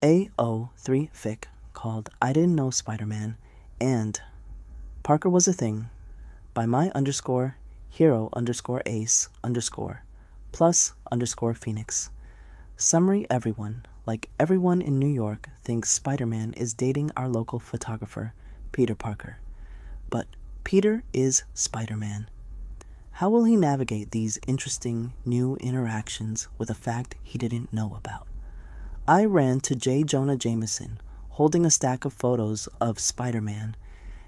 AO3 fic called I Didn't Know Spider-Man and Parker Was a Thing by my underscore hero underscore ace underscore plus underscore phoenix. Summery Everyone, like everyone in New York, thinks Spider-Man is dating our local photographer, Peter Parker. But Peter is Spider-Man. How will he navigate these interesting new interactions with a fact he didn't know about? I ran to J. Jonah Jameson, holding a stack of photos of Spider-Man,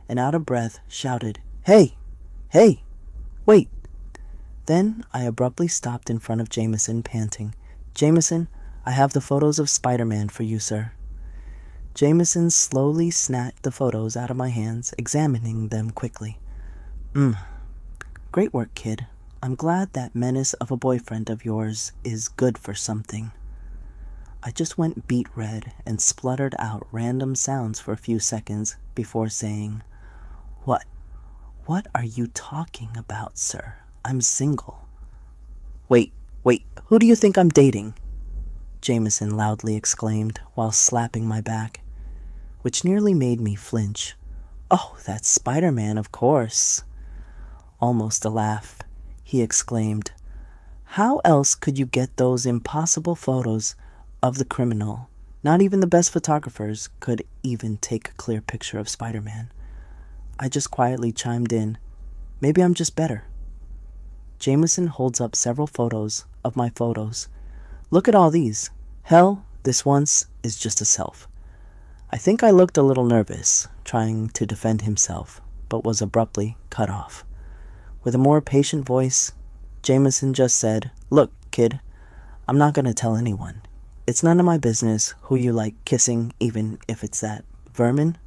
and out of breath shouted, "Hey! Hey! Wait!" Then I abruptly stopped in front of Jameson, panting, "Jameson, I have the photos of Spider-Man for you, sir." Jameson slowly snatched the photos out of my hands, examining them quickly. Great work, kid. I'm glad that menace of a boyfriend of yours is good for something." I just went beet red and spluttered out random sounds for a few seconds before saying, What? What are you talking about, sir? I'm single." Wait, who do you think I'm dating?" Jameson loudly exclaimed while slapping my back, which nearly made me flinch. "Oh, that's Spider-Man, of course." Almost a laugh, he exclaimed, "How else could you get those impossible photos of the criminal? Not even the best photographers could even take a clear picture of Spider-Man." I just quietly chimed in, "Maybe I'm just better." Jameson holds up several photos of my photos. "Look at all these. Hell, this once is just a self." I think I looked a little nervous, trying to defend himself, but was abruptly cut off. With a more patient voice, Jameson just said, "Look, kid, I'm not going to tell anyone. It's none of my business who you like kissing, even if it's that vermin.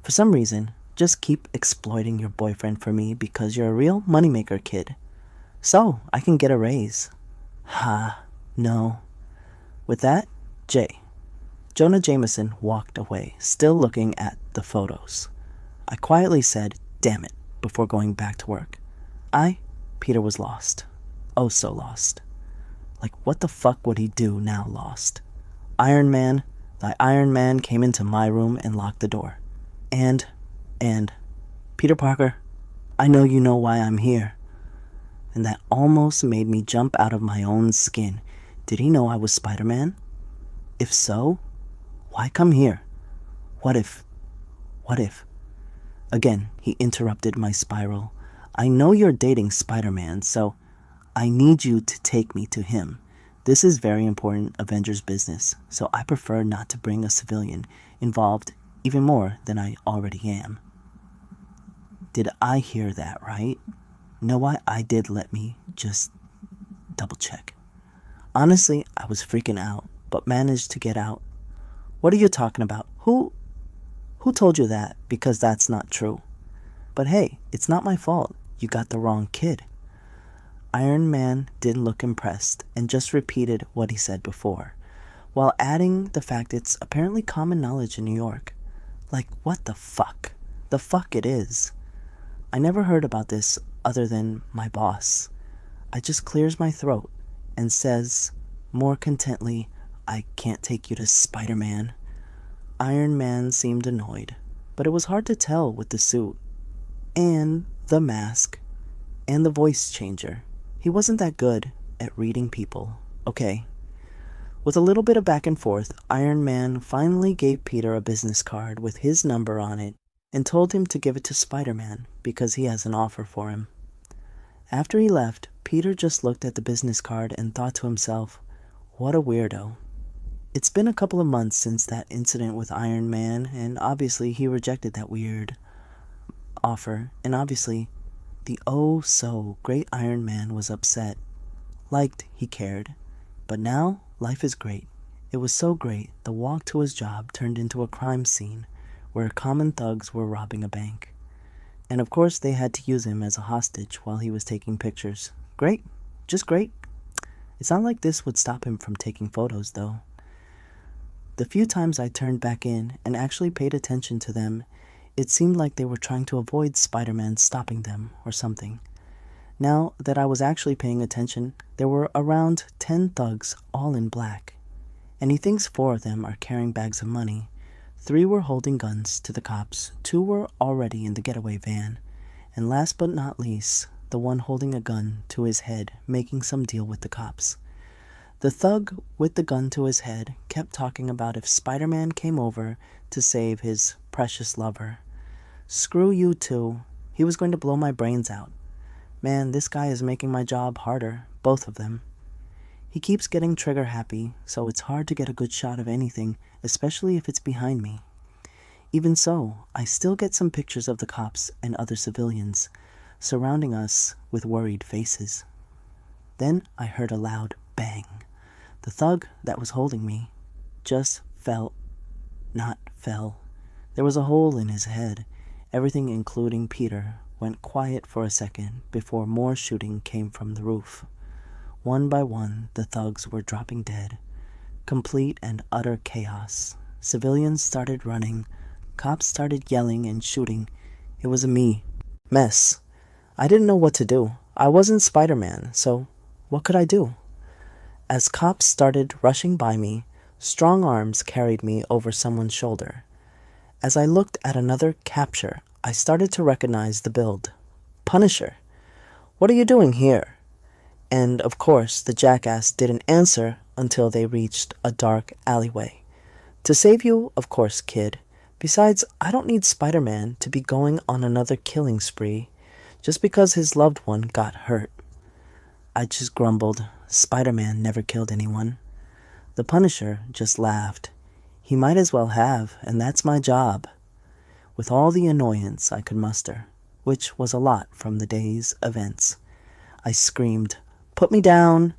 For some reason, just keep exploiting your boyfriend for me because you're a real moneymaker, kid. So I can get a raise." Ha, no. With that, Jonah Jameson walked away, still looking at the photos. I quietly said, "Damn it," before going back to work. Peter was lost. Oh, so lost. Like, what the fuck would he do now lost? Iron Man came into my room and locked the door. And, Peter Parker, I know you know why I'm here." And that almost made me jump out of my own skin. Did he know I was Spider-Man? If so, why come here? What if? Again, he interrupted my spiral. "I know you're dating Spider-Man, so I need you to take me to him. This is very important Avengers business, so I prefer not to bring a civilian involved even more than I already am." Did I hear that right? Know what I did? Let me just double check. Honestly, I was freaking out, but managed to get out, "What are you talking about? Who told you that? Because that's not true." "But hey, it's not my fault. You got the wrong kid." Iron Man didn't look impressed and just repeated what he said before, while adding the fact it's apparently common knowledge in New York. Like, what the fuck? The fuck it is. I never heard about this other than my boss. I just clears my throat and says more contently, "I can't take you to Spider-Man." Iron Man seemed annoyed, but it was hard to tell with the suit and the mask and the voice changer. He wasn't that good at reading people. Okay. With a little bit of back and forth, Iron Man finally gave Peter a business card with his number on it and told him to give it to Spider-Man because he has an offer for him. After he left, Peter just looked at the business card and thought to himself, what a weirdo. It's been a couple of months since that incident with Iron Man, and obviously he rejected that weird offer, and obviously the oh-so-great Iron Man was upset. Liked he cared. But now, life is great. It was so great, the walk to his job turned into a crime scene where common thugs were robbing a bank. And of course they had to use him as a hostage while he was taking pictures. Great. Just great. It's not like this would stop him from taking photos, though. The few times I turned back in and actually paid attention to them, it seemed like they were trying to avoid Spider-Man stopping them or something. Now that I was actually paying attention, there were around 10 thugs, all in black. and he thinks 4 of them are carrying bags of money. 3 were holding guns to the cops, 2 were already in the getaway van, and last but not least, the one holding a gun to his head making some deal with the cops. The thug with the gun to his head kept talking about if Spider-Man came over to save his precious lover. Screw you too. He was going to blow my brains out. Man, this guy is making my job harder, both of them. He keeps getting trigger happy, so it's hard to get a good shot of anything, especially if it's behind me. Even so, I still get some pictures of the cops and other civilians surrounding us with worried faces. Then I heard a loud bang. The thug that was holding me just fell. There was a hole in his head. Everything, including Peter, went quiet for a second before more shooting came from the roof. One by one, the thugs were dropping dead. Complete and utter chaos. Civilians started running. Cops started yelling and shooting. It was a mess. I didn't know what to do. I wasn't Spider-Man, so what could I do? As cops started rushing by me, strong arms carried me over someone's shoulder. As I looked at another capture, I started to recognize the build. Punisher. What are you doing here? And, of course, the jackass didn't answer until they reached a dark alleyway. To save you, of course, kid. Besides, I don't need Spider-Man to be going on another killing spree just because his loved one got hurt. I just grumbled. Spider-Man never killed anyone. The Punisher just laughed. He might as well have, and that's my job. With all the annoyance I could muster, which was a lot from the day's events, I screamed, "Put me down!"